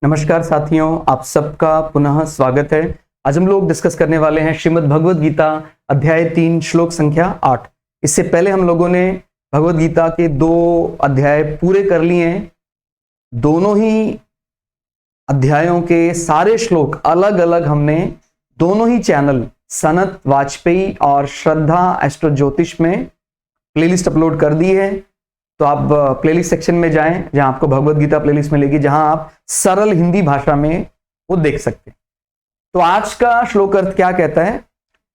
नमस्कार साथियों, आप सबका पुनः स्वागत है। आज हम लोग डिस्कस करने वाले हैं श्रीमद् भगवद गीता अध्याय 3 श्लोक संख्या 8। इससे पहले हम लोगों ने भगवद गीता के 2 अध्याय पूरे कर लिए हैं। दोनों ही अध्यायों के सारे श्लोक अलग अलग हमने दोनों ही चैनल सनत वाजपेयी और श्रद्धा एस्ट्रो ज्योतिष में प्लेलिस्ट अपलोड कर दी है। तो आप प्लेलिस्ट सेक्शन में जाएं, जहां आपको भगवद गीता प्लेलिस्ट मिलेगी, जहां आप सरल हिंदी भाषा में वो देख सकते हैं। तो आज का श्लोक अर्थ क्या कहता है?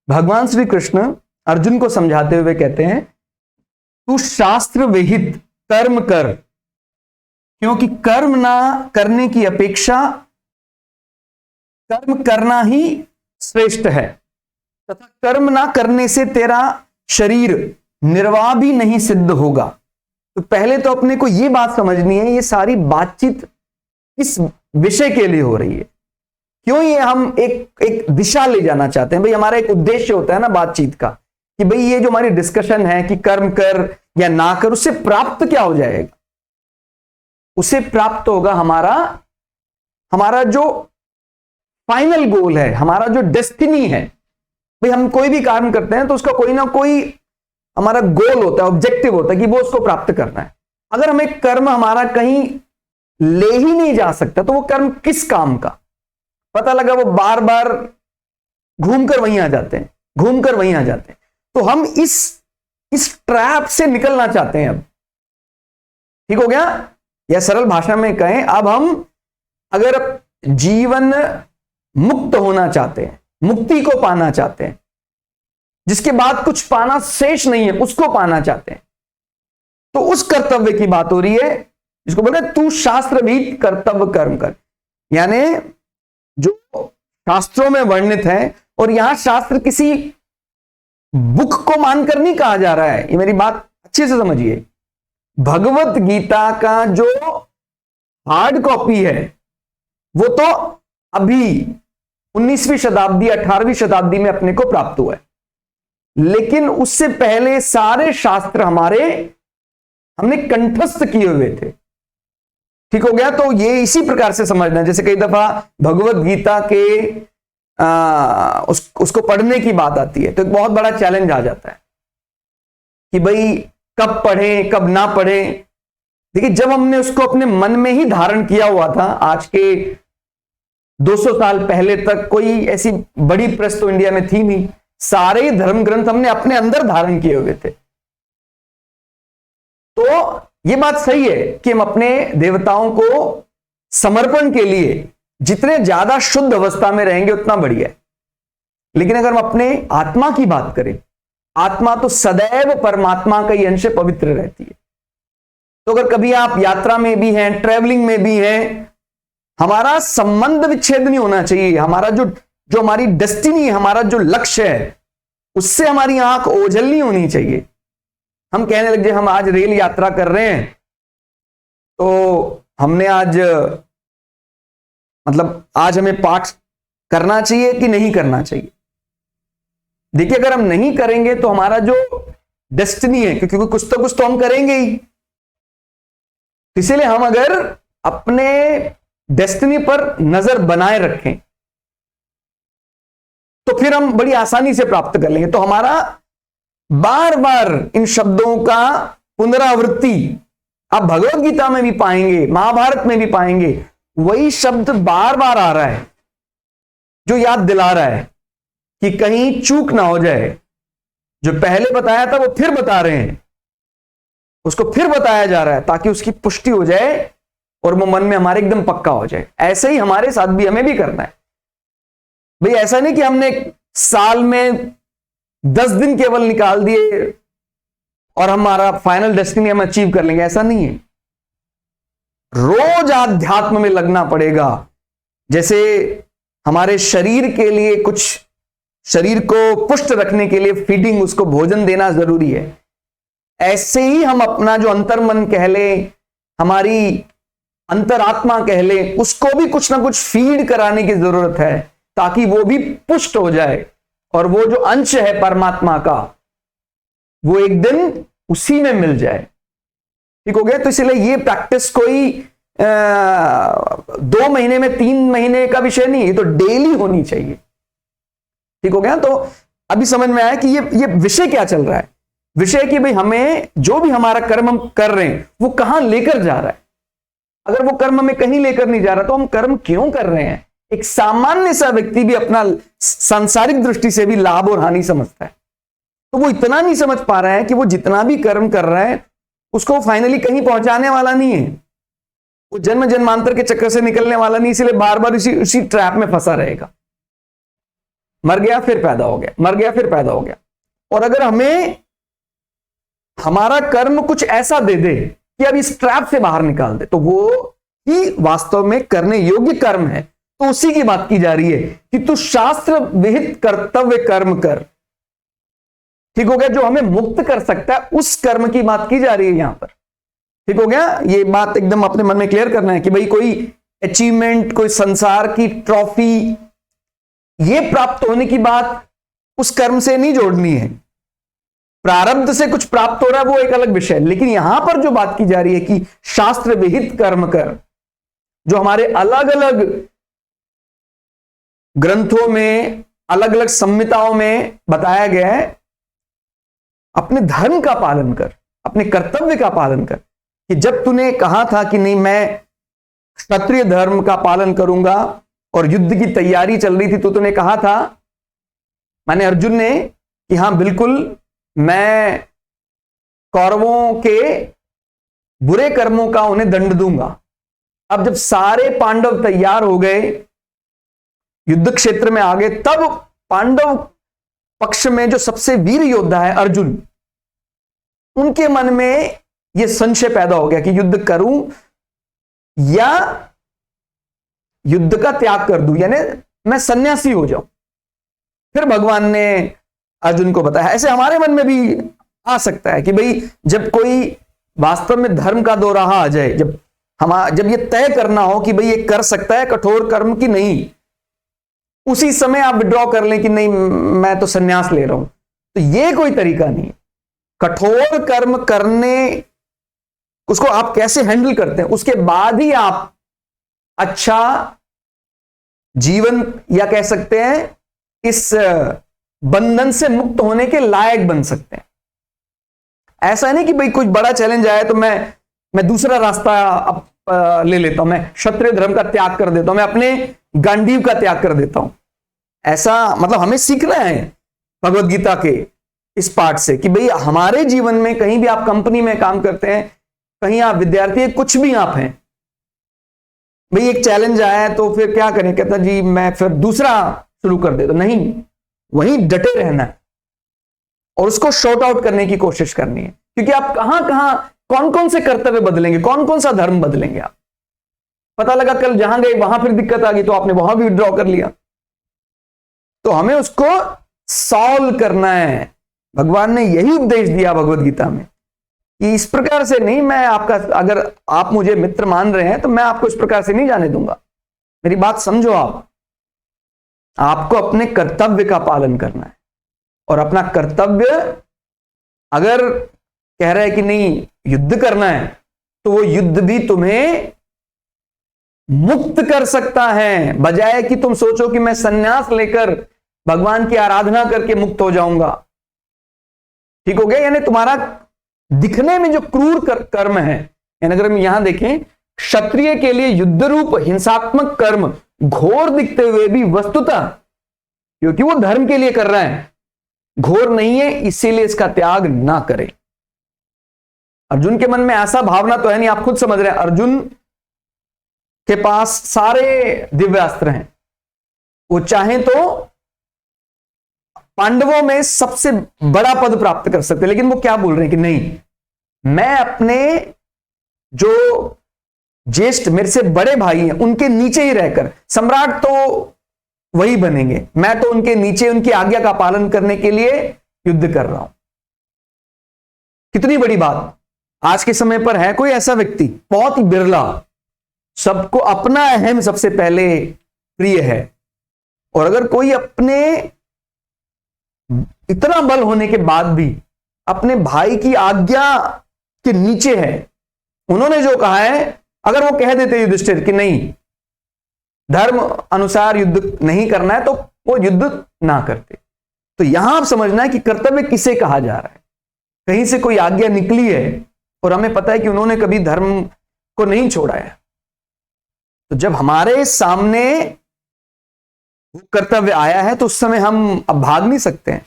भगवान श्री कृष्ण अर्जुन को समझाते हुए कहते हैं, तू शास्त्र विहित कर्म कर, क्योंकि कर्म ना करने की अपेक्षा कर्म करना ही श्रेष्ठ है, तथा कर्म ना करने से तेरा शरीर निर्वाह भी नहीं सिद्ध होगा। तो पहले तो अपने को यह बात समझनी है, ये सारी बातचीत किस विषय के लिए हो रही है, क्यों ये हम एक दिशा ले जाना चाहते हैं। भाई हमारा एक उद्देश्य होता है ना बातचीत का, कि भाई ये जो हमारी डिस्कशन है कि कर्म कर या ना कर, उससे प्राप्त क्या हो जाएगा? उसे प्राप्त होगा हमारा जो फाइनल गोल है, हमारा जो डेस्टिनी है। भाई हम कोई भी काम करते हैं तो उसका कोई ना कोई हमारा गोल होता है, ऑब्जेक्टिव होता है कि वो उसको प्राप्त करना है। अगर हमें कर्म हमारा कहीं ले ही नहीं जा सकता तो वो कर्म किस काम का? पता लगा वो बार बार घूमकर वहीं आ जाते हैं, घूमकर वहीं आ जाते हैं। तो हम इस ट्रैप से निकलना चाहते हैं। अब ठीक हो गया? या सरल भाषा में कहें, अब हम अगर जीवन मुक्त होना चाहते हैं, मुक्ति को पाना चाहते हैं, जिसके बाद कुछ पाना शेष नहीं है, उसको पाना चाहते हैं, तो उस कर्तव्य की बात हो रही है जिसको बोलते हैं तू शास्त्र भी कर्तव्य कर्म कर। यानी जो शास्त्रों में वर्णित है, और यहां शास्त्र किसी बुक को मानकर नहीं कहा जा रहा है, ये मेरी बात अच्छे से समझिए। भगवत गीता का जो हार्ड कॉपी है वो तो अभी 19वीं शताब्दी 18वीं शताब्दी में अपने को प्राप्त हुआ है, लेकिन उससे पहले सारे शास्त्र हमने कंठस्थ किए हुए थे। ठीक हो गया? तो ये इसी प्रकार से समझना, जैसे कई दफा भगवत गीता के उसको पढ़ने की बात आती है तो एक बहुत बड़ा चैलेंज आ जाता है कि भाई कब पढ़ें कब ना पढ़ें। देखिए, जब हमने उसको अपने मन में ही धारण किया हुआ था, आज के 200 साल पहले तक कोई ऐसी बड़ी प्रेस तो इंडिया में थी नहीं, सारे धर्म ग्रंथ हमने अपने अंदर धारण किए हुए थे। तो यह बात सही है कि हम अपने देवताओं को समर्पण के लिए जितने ज्यादा शुद्ध अवस्था में रहेंगे उतना बढ़िया है। लेकिन अगर हम अपने आत्मा की बात करें, आत्मा तो सदैव परमात्मा का ही अंश से पवित्र रहती है। तो अगर कभी आप यात्रा में भी हैं, ट्रैवलिंग में भी हैं, हमारा संबंध विच्छेद नहीं होना चाहिए। हमारा जो हमारी डेस्टिनी है, हमारा जो लक्ष्य है, उससे हमारी आंख ओझल नहीं होनी चाहिए। हम कहने लगे हम आज रेल यात्रा कर रहे हैं, तो हमने आज आज हमें पाठ करना चाहिए कि नहीं करना चाहिए? देखिए, अगर हम नहीं करेंगे तो हमारा जो डेस्टिनी है, क्योंकि कुछ तो हम करेंगे ही, इसीलिए हम अगर अपने डेस्टिनी पर नजर बनाए रखें तो फिर हम बड़ी आसानी से प्राप्त कर लेंगे। तो हमारा बार बार इन शब्दों का पुनरावृत्ति आप भगवत गीता में भी पाएंगे, महाभारत में भी पाएंगे। वही शब्द बार बार आ रहा है जो याद दिला रहा है कि कहीं चूक ना हो जाए। जो पहले बताया था वो फिर बता रहे हैं, उसको फिर बताया जा रहा है ताकि उसकी पुष्टि हो जाए और वो मन में हमारे एकदम पक्का हो जाए। ऐसे ही हमारे साथ भी हमें भी करना है। भाई ऐसा नहीं कि हमने साल में 10 दिन केवल निकाल दिए और हमारा फाइनल डेस्टिनी हम अचीव कर लेंगे, ऐसा नहीं है। रोज आध्यात्म में लगना पड़ेगा। जैसे हमारे शरीर के लिए कुछ, शरीर को पुष्ट रखने के लिए फीडिंग, उसको भोजन देना जरूरी है, ऐसे ही हम अपना जो अंतर्मन कह ले, हमारी अंतरात्मा कह ले, उसको भी कुछ ना कुछ फीड कराने की जरूरत है ताकि वो भी पुष्ट हो जाए और वो जो अंश है परमात्मा का वो एक दिन उसी में मिल जाए। ठीक हो गया? तो इसलिए ये प्रैक्टिस कोई 2 महीने में 3 महीने का विषय नहीं, ये तो डेली होनी चाहिए। ठीक हो गया? तो अभी समझ में आया कि ये विषय क्या चल रहा है। विषय कि भाई हमें जो भी हमारा कर्म हम कर रहे हैं वो कहां लेकर जा रहा है। अगर वो कर्म हमें कहीं लेकर नहीं जा रहा तो हम कर्म क्यों कर रहे हैं। एक सामान्य सा व्यक्ति भी अपना सांसारिक दृष्टि से भी लाभ और हानि समझता है, तो वो इतना नहीं समझ पा रहा है कि वो जितना भी कर्म कर रहा है उसको फाइनली कहीं पहुंचाने वाला नहीं है, वो जन्म जन्मांतर के चक्कर से निकलने वाला नहीं, इसलिए बार बार उसी ट्रैप में फंसा रहेगा। मर गया फिर पैदा हो गया, मर गया फिर पैदा हो गया। और अगर हमें हमारा कर्म कुछ ऐसा दे दे कि अब इस ट्रैप से बाहर निकाल दे, तो वो ही वास्तव में करने योग्य कर्म है। तो उसी की बात की जा रही है कि तू शास्त्र विहित कर्तव्य कर्म कर। ठीक हो गया? जो हमें मुक्त कर सकता है उस कर्म की बात की जा रही है यहां पर। ठीक हो गया? ये बात एकदम अपने मन में क्लियर करना है कि भाई कोई अचीवमेंट, कोई संसार की ट्रॉफी, ये प्राप्त होने की बात उस कर्म से नहीं जोड़नी है। प्रारब्ध से कुछ प्राप्त हो रहा है वो एक अलग विषय है, लेकिन यहां पर जो बात की जा रही है कि शास्त्र विहित कर्म कर, जो हमारे अलग अलग ग्रंथों में, अलग अलग संहिताओं में बताया गया है, अपने धर्म का पालन कर, अपने कर्तव्य का पालन कर। कि जब तूने कहा था कि नहीं मैं क्षत्रिय धर्म का पालन करूंगा और युद्ध की तैयारी चल रही थी, तो तूने कहा था, माने अर्जुन ने, कि हां बिल्कुल मैं कौरवों के बुरे कर्मों का उन्हें दंड दूंगा। अब जब सारे पांडव तैयार हो गए, युद्ध क्षेत्र में आ गए, तब पांडव पक्ष में जो सबसे वीर योद्धा है अर्जुन, उनके मन में यह संशय पैदा हो गया कि युद्ध करूं या युद्ध का त्याग कर दूं, यानी मैं सन्यासी हो जाऊं। फिर भगवान ने अर्जुन को बताया। ऐसे हमारे मन में भी आ सकता है कि भाई जब कोई वास्तव में धर्म का दोराहा आ जाए, जब ये तय करना हो कि भाई ये कर सकता है कठोर कर्म की नहीं, उसी समय आप विड्रॉ कर लें कि नहीं मैं तो सन्यास ले रहा हूं, तो ये कोई तरीका नहीं। कठोर कर्म करने उसको आप कैसे हैंडल करते हैं, उसके बाद ही आप अच्छा जीवन, या कह सकते हैं इस बंधन से मुक्त होने के लायक बन सकते हैं। ऐसा नहीं कि भाई कुछ बड़ा चैलेंज आया तो मैं दूसरा रास्ता अब ले लेता हूं, मैं क्षत्रिय धर्म का त्याग कर देता हूं, मैं अपने गांडीव का त्याग कर देता हूं। ऐसा मतलब हमें सीखना है भगवत गीता के इस पाठ से कि भाई हमारे जीवन में, कहीं भी आप कंपनी में काम करते हैं, कहीं आप विद्यार्थी हैं, कुछ भी आप हैं, भाई एक चैलेंज आया है तो फिर क्या करें, कहता जी मैं फिर दूसरा शुरू कर देता। नहीं, वहीं डटे रहना है और उसको शॉर्ट आउट करने की कोशिश करनी है, क्योंकि आप कहां कौन कौन से कर्तव्य बदलेंगे, कौन कौन सा धर्म बदलेंगे। आप पता लगा कल जहां गए वहां फिर दिक्कत आ गई तो आपने वहां भी विड्रॉ कर लिया। तो हमें उसको सॉल्व करना है। भगवान ने यही उपदेश दिया भगवत गीता में कि इस प्रकार से नहीं, मैं आपका, अगर आप मुझे मित्र मान रहे हैं तो मैं आपको इस प्रकार से नहीं जाने दूंगा। मेरी बात समझो। आपको अपने कर्तव्य का पालन करना है, और अपना कर्तव्य अगर कह रहा है कि नहीं युद्ध करना है, तो वो युद्ध भी तुम्हें मुक्त कर सकता है, बजाय कि तुम सोचो कि मैं सन्यास लेकर भगवान की आराधना करके मुक्त हो जाऊंगा। ठीक हो गया? यानी तुम्हारा दिखने में जो क्रूर कर्म है, यानी अगर हम यहां देखें, क्षत्रिय के लिए युद्ध रूप हिंसात्मक कर्म घोर दिखते हुए भी वस्तुतः, क्योंकि वो धर्म के लिए कर रहा है, घोर नहीं है, इसीलिए इसका त्याग ना करें। अर्जुन के मन में ऐसा भावना तो है नहीं, आप खुद समझ रहे हैं। अर्जुन के पास सारे दिव्यास्त्र हैं, वो चाहें तो पांडवों में सबसे बड़ा पद प्राप्त कर सकते, लेकिन वो क्या बोल रहे हैं कि नहीं, मैं अपने जो ज्येष्ठ मेरे से बड़े भाई हैं उनके नीचे ही रहकर, सम्राट तो वही बनेंगे, मैं तो उनके नीचे उनकी आज्ञा का पालन करने के लिए युद्ध कर रहा हूं। कितनी बड़ी बात। आज के समय पर है कोई ऐसा व्यक्ति? बहुत ही बिरला। सबको अपना अहम सबसे पहले प्रिय है, और अगर कोई अपने इतना बल होने के बाद भी अपने भाई की आज्ञा के नीचे है, उन्होंने जो कहा है अगर वो कह देते युधिष्ठिर कि नहीं, धर्म अनुसार युद्ध नहीं करना है, तो वो युद्ध ना करते। तो यहां आप समझना है कि कर्तव्य किसे कहा जा रहा है। कहीं से कोई आज्ञा निकली है और हमें पता है कि उन्होंने कभी धर्म को नहीं छोड़ा है, तो जब हमारे सामने वो कर्तव्य आया है तो उस समय हम अब भाग नहीं सकते हैं।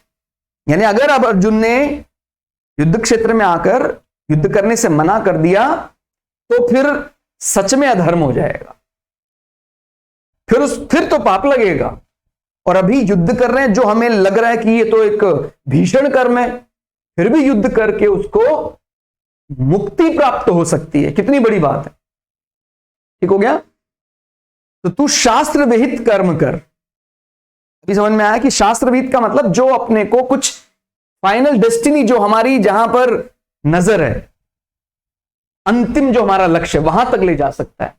यानी अगर अब अर्जुन ने युद्ध क्षेत्र में आकर युद्ध करने से मना कर दिया तो फिर सच में अधर्म हो जाएगा, फिर तो पाप लगेगा। और अभी युद्ध कर रहे हैं, जो हमें लग रहा है कि ये तो एक भीषण कर्म है, फिर भी युद्ध करके उसको मुक्ति प्राप्त हो सकती है। कितनी बड़ी बात है। ठीक हो गया। तो तू शास्त्र विहित कर्म कर। अभी समझ में आया कि शास्त्र विहित का मतलब जो अपने को कुछ फाइनल डेस्टिनी, जो हमारी जहां पर नजर है, अंतिम जो हमारा लक्ष्य, वहां तक ले जा सकता है।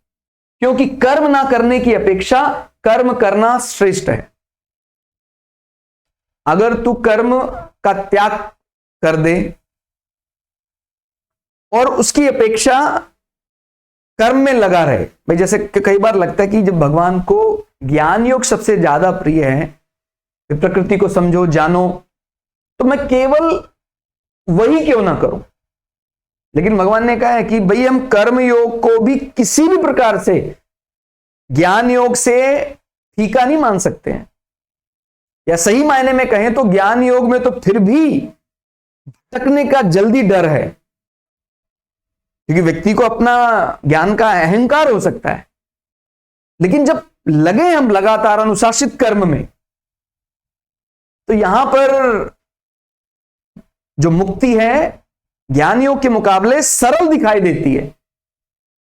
क्योंकि कर्म ना करने की अपेक्षा कर्म करना श्रेष्ठ है। अगर तू कर्म का त्याग कर दे और उसकी अपेक्षा कर्म में लगा रहे, भाई जैसे कई बार लगता है कि जब भगवान को ज्ञान योग सबसे ज्यादा प्रिय है, प्रकृति को समझो जानो, तो मैं केवल वही क्यों ना करूं। लेकिन भगवान ने कहा है कि भाई हम कर्म योग को भी किसी भी प्रकार से ज्ञान योग से फीका नहीं मान सकते हैं। या सही मायने में कहें तो ज्ञान योग में तो फिर भी भटकने का जल्दी डर है, क्योंकि व्यक्ति को अपना ज्ञान का अहंकार हो सकता है। लेकिन जब लगे हम लगातार अनुशासित कर्म में, तो यहां पर जो मुक्ति है ज्ञान योग के मुकाबले सरल दिखाई देती है।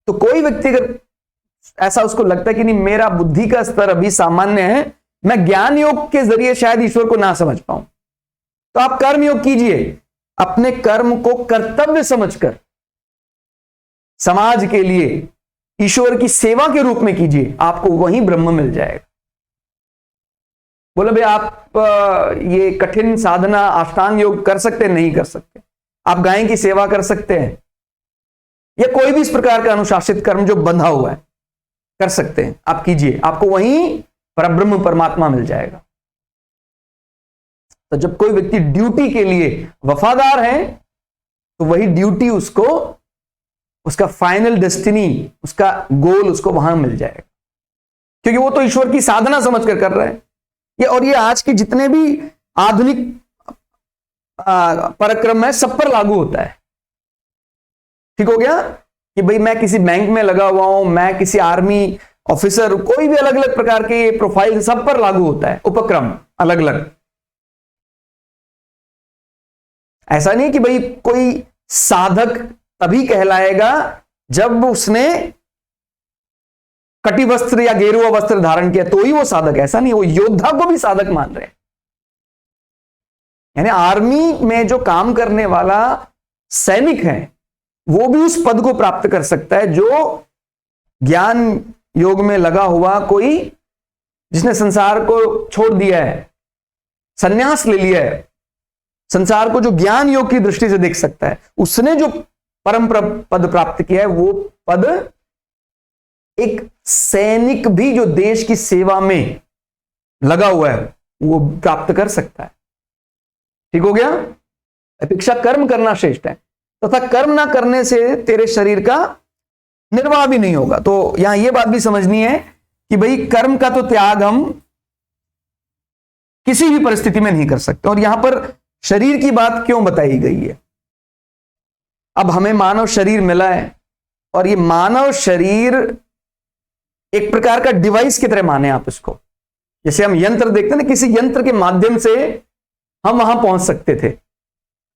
तो कोई व्यक्ति अगर ऐसा उसको लगता है कि नहीं, मेरा बुद्धि का स्तर अभी सामान्य है, मैं ज्ञान योग के जरिए शायद ईश्वर को ना समझ पाऊं, तो आप कर्म योग कीजिए। अपने कर्म को कर्तव्य समझकर समाज के लिए ईश्वर की सेवा के रूप में कीजिए, आपको वहीं ब्रह्म मिल जाएगा। बोले भाई आप ये कठिन साधना अष्टांग योग कर सकते नहीं कर सकते, आप गाय की सेवा कर सकते हैं, या कोई भी इस प्रकार का अनुशासित कर्म जो बंधा हुआ है कर सकते हैं, आप कीजिए, आपको वहीं परब्रह्म परमात्मा मिल जाएगा। तो जब कोई व्यक्ति ड्यूटी के लिए वफादार है, तो वही ड्यूटी उसको उसका फाइनल डेस्टिनी, उसका गोल उसको वहां मिल जाएगा, क्योंकि वो तो ईश्वर की साधना समझकर कर रहा है। और ये आज के जितने भी आधुनिक पराक्रम है सब पर लागू होता है। ठीक हो गया कि भाई मैं किसी बैंक में लगा हुआ हूं, मैं किसी आर्मी ऑफिसर, कोई भी अलग अलग प्रकार के प्रोफाइल सब पर लागू होता है, उपक्रम अलग अलग। ऐसा नहीं कि भाई कोई साधक तभी कहलाएगा जब उसने कटी वस्त्र या गेरुआ वस्त्र धारण किया तो ही वो साधक, ऐसा नहीं। वो योद्धा को भी साधक मान रहे हैं। यानी आर्मी में जो काम करने वाला सैनिक है वो भी उस पद को प्राप्त कर सकता है जो ज्ञान योग में लगा हुआ कोई, जिसने संसार को छोड़ दिया है, संन्यास ले लिया है, संसार को जो ज्ञान योग की दृष्टि से देख सकता है, उसने जो परम पद प्राप्त किया है, वो पद एक सैनिक भी जो देश की सेवा में लगा हुआ है वो प्राप्त कर सकता है। ठीक हो गया। अपेक्षा कर्म करना श्रेष्ठ है, तथा कर्म ना करने से तेरे शरीर का निर्वाह भी नहीं होगा। तो यहां यह बात भी समझनी है कि भाई कर्म का तो त्याग हम किसी भी परिस्थिति में नहीं कर सकते। और यहां पर शरीर की बात क्यों बताई गई है? अब हमें मानव शरीर मिला है, और ये मानव शरीर एक प्रकार का डिवाइस की तरह माने आप इसको। जैसे हम यंत्र देखते हैं ना, किसी यंत्र के माध्यम से हम वहां पहुंच सकते थे,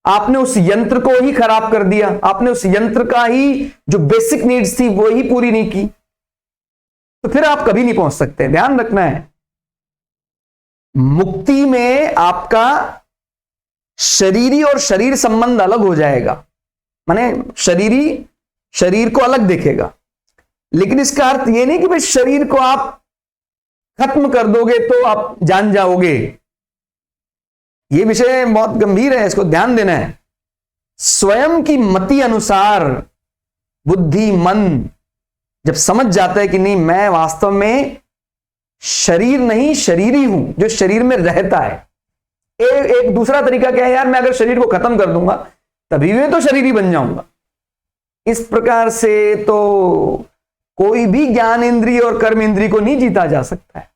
आपने उस यंत्र को ही खराब कर दिया, आपने उस यंत्र का ही जो बेसिक नीड्स थी वो ही पूरी नहीं की, तो फिर आप कभी नहीं पहुंच सकते। ध्यान रखना है, मुक्ति में आपका शरीरी और शरीर संबंध अलग हो जाएगा, माने शरीरी शरीर को अलग देखेगा। लेकिन इसका अर्थ यह नहीं कि भाई शरीर को आप खत्म कर दोगे तो आप जान जाओगे। यह विषय बहुत गंभीर है, इसको ध्यान देना है। स्वयं की मति अनुसार बुद्धि, मन जब समझ जाता है कि नहीं, मैं वास्तव में शरीर नहीं शरीरी हूं जो शरीर में रहता है। एक दूसरा तरीका क्या है, यार मैं अगर शरीर को खत्म कर दूंगा तभी मैं तो शरीरी बन जाऊंगा। इस प्रकार से तो कोई भी ज्ञान इंद्रिय और कर्म इंद्रिय को नहीं जीता जा सकता है,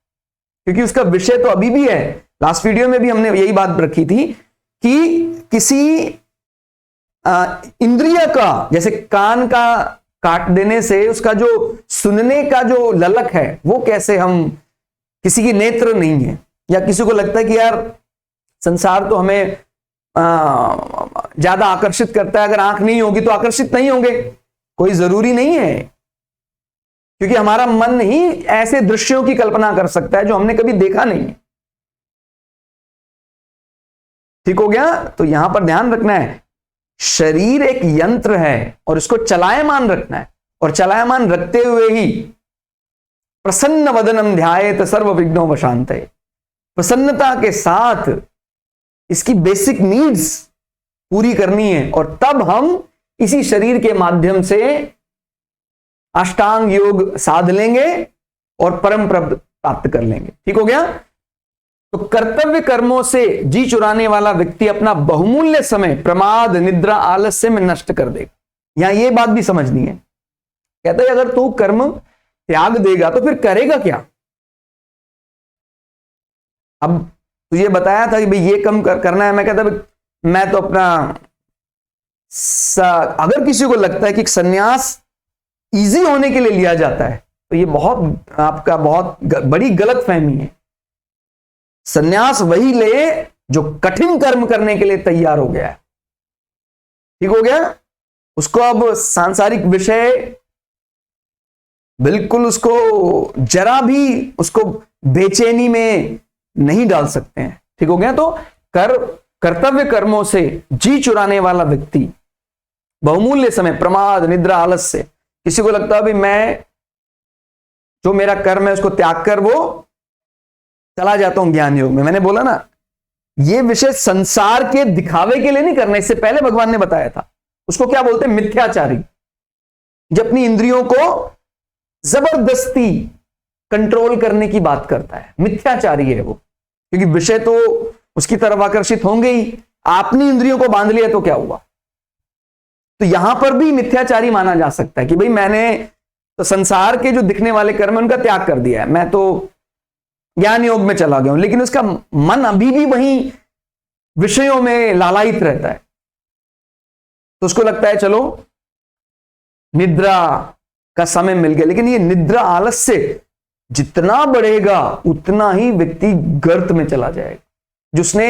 क्योंकि उसका विषय तो अभी भी है। लास्ट वीडियो में भी हमने यही बात रखी थी कि किसी इंद्रिय का, जैसे कान का काट देने से उसका जो सुनने का जो ललक है वो कैसे हम, किसी की नेत्र नहीं है, या किसी को लगता है कि यार संसार तो हमें ज्यादा आकर्षित करता है, अगर आंख नहीं होगी तो आकर्षित नहीं होंगे। कोई जरूरी नहीं है, क्योंकि हमारा मन ही ऐसे दृश्यों की कल्पना कर सकता है जो हमने कभी देखा नहीं है। ठीक हो गया? तो यहां पर ध्यान रखना है, शरीर एक यंत्र है और इसको चलायमान रखना है, और चलायमान रखते हुए ही प्रसन्न वदनम ध्यायेत सर्व विघ्नो वशांते, प्रसन्नता के साथ इसकी बेसिक नीड्स पूरी करनी है, और तब हम इसी शरीर के माध्यम से अष्टांग योग साध लेंगे और परम प्राप्त कर लेंगे। ठीक हो गया? तो कर्तव्य कर्मों से जी चुराने वाला व्यक्ति अपना बहुमूल्य समय प्रमाद निद्रा आलस्य में नष्ट कर देगा। यहां यह बात भी समझनी है। कहता है अगर तू कर्म त्याग देगा तो फिर करेगा क्या? अब तुझे बताया था कि भाई ये कम करना है, मैं कहता मैं तो अपना अगर किसी को लगता है कि सन्यास इजी होने के लिए लिया जाता है तो ये बहुत आपका बहुत बड़ी गलत फहमी है। सन्यास वही ले जो कठिन कर्म करने के लिए तैयार हो गया है। ठीक हो गया? उसको अब सांसारिक विषय बिल्कुल उसको जरा भी उसको बेचैनी में नहीं डाल सकते हैं। ठीक हो गया? तो कर्तव्य कर्मों से जी चुराने वाला व्यक्ति बहुमूल्य समय प्रमाद निद्रा आलस्य, किसी को लगता है भी मैं जो मेरा कर्म है उसको त्याग कर वो चला जाता हूं ज्ञान योग में। मैंने बोला ना, ये विषय संसार के दिखावे के लिए नहीं करना। इससे पहले भगवान ने बताया था, उसको क्या बोलते हैं? मिथ्याचारी, जो अपनी इंद्रियों को जबरदस्ती कंट्रोल करने की बात करता है, मिथ्याचारी है वो। क्योंकि विषय तो उसकी तरफ आकर्षित होंगे ही, आपनी इंद्रियों को बांध लिया तो क्या हुआ? तो यहां पर भी मिथ्याचारी माना जा सकता है कि भाई मैंने तो संसार के जो दिखने वाले कर्म उनका त्याग कर दिया है, मैं तो ज्ञान योग में चला गया हूं, लेकिन उसका मन अभी भी वहीं विषयों में लालायित रहता है। तो उसको लगता है चलो निद्रा का समय मिल गया, लेकिन ये निद्रा आलस्य जितना बढ़ेगा उतना ही व्यक्ति गर्त में चला जाएगा। जिसने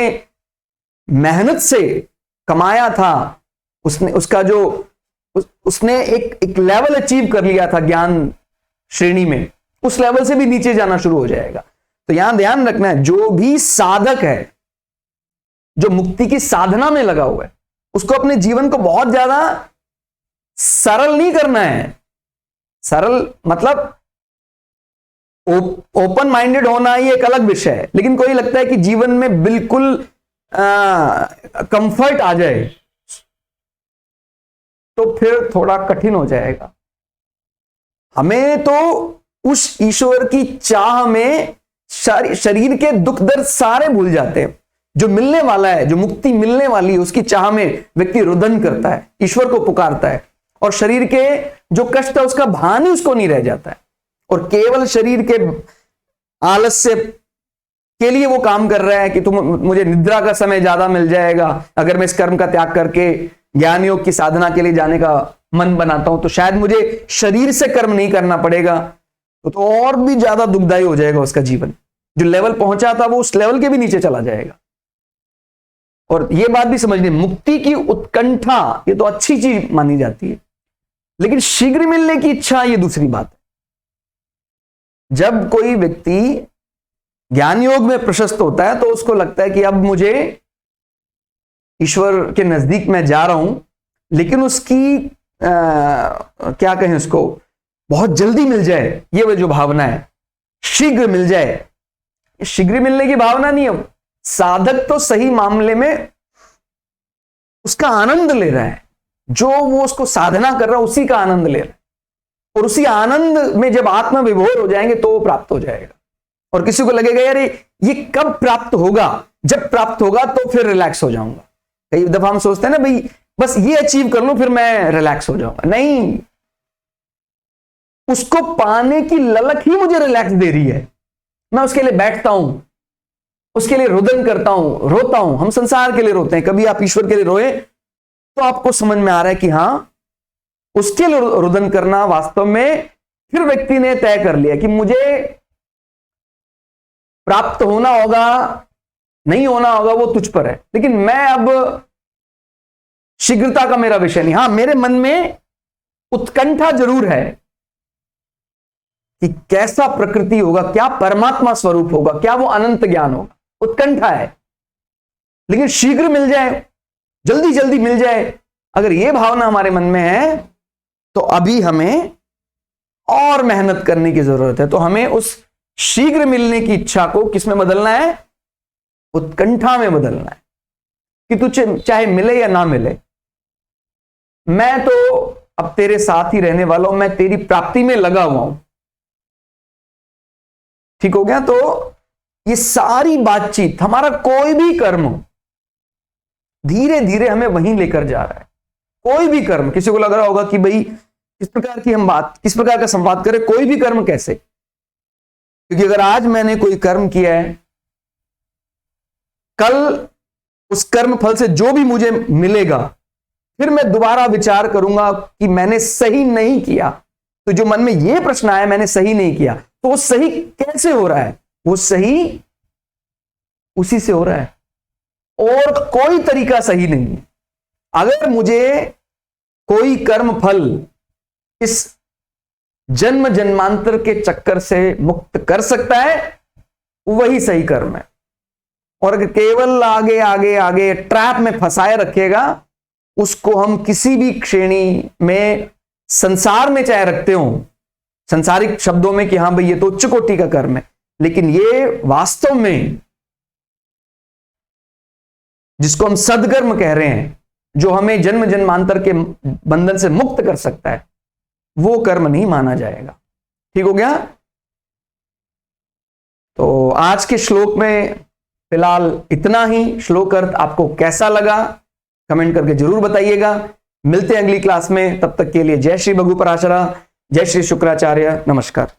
मेहनत से कमाया था, उसका जो उसने एक लेवल अचीव कर लिया था ज्ञान श्रेणी में, उस लेवल से भी नीचे जाना शुरू हो जाएगा। तो यहां ध्यान रखना है, जो भी साधक है, जो मुक्ति की साधना में लगा हुआ है, उसको अपने जीवन को बहुत ज्यादा सरल नहीं करना है। सरल मतलब ओपन माइंडेड होना ही एक अलग विषय है, लेकिन कोई लगता है कि जीवन में बिल्कुल कंफर्ट आ जाए तो फिर थोड़ा कठिन हो जाएगा। हमें तो उस ईश्वर की चाह में शरीर के दुख दर्द सारे भूल जाते हैं। जो मिलने वाला है, जो मुक्ति मिलने वाली है, उसकी चाह में व्यक्ति रुदन करता है, ईश्वर को पुकारता है, और शरीर के जो कष्ट है उसका भान ही उसको नहीं रह जाता है, और केवल शरीर के आलस्य के लिए वो काम कर रहा है कि तुम मुझे निद्रा का समय ज्यादा मिल जाएगा अगर मैं इस कर्म का त्याग करके ज्ञान योग की साधना के लिए जाने का मन बनाता हूं, तो शायद मुझे शरीर से कर्म नहीं करना पड़ेगा, तो और भी ज्यादा दुखदायी हो जाएगा उसका जीवन। जो लेवल पहुंचा था वो उस लेवल के भी नीचे चला जाएगा। और यह बात भी समझनी, मुक्ति की उत्कंठा ये तो अच्छी चीज मानी जाती है, लेकिन शीघ्र मिलने की इच्छा ये दूसरी बात है। जब कोई व्यक्ति ज्ञान योग में प्रशस्त होता है तो उसको लगता है कि अब मुझे ईश्वर के नजदीक मैं जा रहा हूं, लेकिन उसकी क्या कहें, उसको बहुत जल्दी मिल जाए, ये वो जो भावना है, शीघ्र मिल जाए। शीघ्र मिलने की भावना नहीं है। साधक तो सही मामले में उसका आनंद ले रहा है, जो वो उसको साधना कर रहा है उसी का आनंद ले रहा है, और उसी आनंद में जब आत्मा विभोर हो जाएंगे तो वो प्राप्त हो जाएगा। और किसी को लगेगा यार ये कब प्राप्त होगा, जब प्राप्त होगा तो फिर रिलैक्स हो जाऊंगा। कई दफा हम सोचते हैं ना भाई बस ये अचीव कर लो फिर मैं रिलैक्स हो जाऊंगा, नहीं, उसको पाने की ललक ही मुझे रिलैक्स दे रही है। मैं उसके लिए बैठता हूं, उसके लिए रुदन करता हूं, रोता हूं। हम संसार के लिए रोते हैं, कभी आप ईश्वर के लिए रोए तो आपको समझ में आ रहा है कि हां उसके लिए रुदन करना वास्तव में, फिर व्यक्ति ने तय कर लिया कि मुझे प्राप्त होना होगा नहीं होना होगा वो तुझ पर है, लेकिन मैं अब शीघ्रता का मेरा विषय नहीं। हां मेरे मन में उत्कंठा जरूर है कि कैसा प्रकृति होगा, क्या परमात्मा स्वरूप होगा, क्या वो अनंत ज्ञान होगा, उत्कंठा है, लेकिन शीघ्र मिल जाए, जल्दी जल्दी मिल जाए। अगर यह भावना हमारे मन में है तो अभी हमें और मेहनत करने की जरूरत है। तो हमें उस शीघ्र मिलने की इच्छा को किस में बदलना है, उत्कंठा में बदलना है कि तुझे चाहे मिले या ना मिले, मैं तो अब तेरे साथ ही रहने वाला हूं, मैं तेरी प्राप्ति में लगा हुआ हूं। ठीक हो गया। तो ये सारी बातचीत, हमारा कोई भी कर्म धीरे धीरे हमें वहीं लेकर जा रहा है। कोई भी कर्म, किसी को लग रहा होगा कि भाई किस प्रकार की हम बात, किस प्रकार का संवाद करें, कोई भी कर्म कैसे, क्योंकि अगर आज मैंने कोई कर्म किया है, कल उस कर्म फल से जो भी मुझे मिलेगा फिर मैं दोबारा विचार करूंगा कि मैंने सही नहीं किया। तो जो मन में यह प्रश्न आया मैंने सही नहीं किया, तो वो सही कैसे हो रहा है, वो सही उसी से हो रहा है और कोई तरीका सही नहीं है। अगर मुझे कोई कर्म फल इस जन्म जन्मांतर के चक्कर से मुक्त कर सकता है, वही सही कर्म है। और अगर केवल आगे आगे आगे ट्रैप में फंसाए रखेगा, उसको हम किसी भी श्रेणी में संसार में चाहे रखते हो, संसारिक शब्दों में कि हां भाई ये तो उच्च कोटि का कर्म है, लेकिन ये वास्तव में जिसको हम सदकर्म कह रहे हैं, जो हमें जन्म जन्मांतर के बंधन से मुक्त कर सकता है, वो कर्म नहीं माना जाएगा। ठीक हो गया। तो आज के श्लोक में फिलहाल इतना ही। श्लोक अर्थ आपको कैसा लगा कमेंट करके जरूर बताइएगा। मिलते हैं अगली क्लास में, तब तक के लिए जय श्री भगु पराशरा, जय श्री शुक्राचार्य, नमस्कार।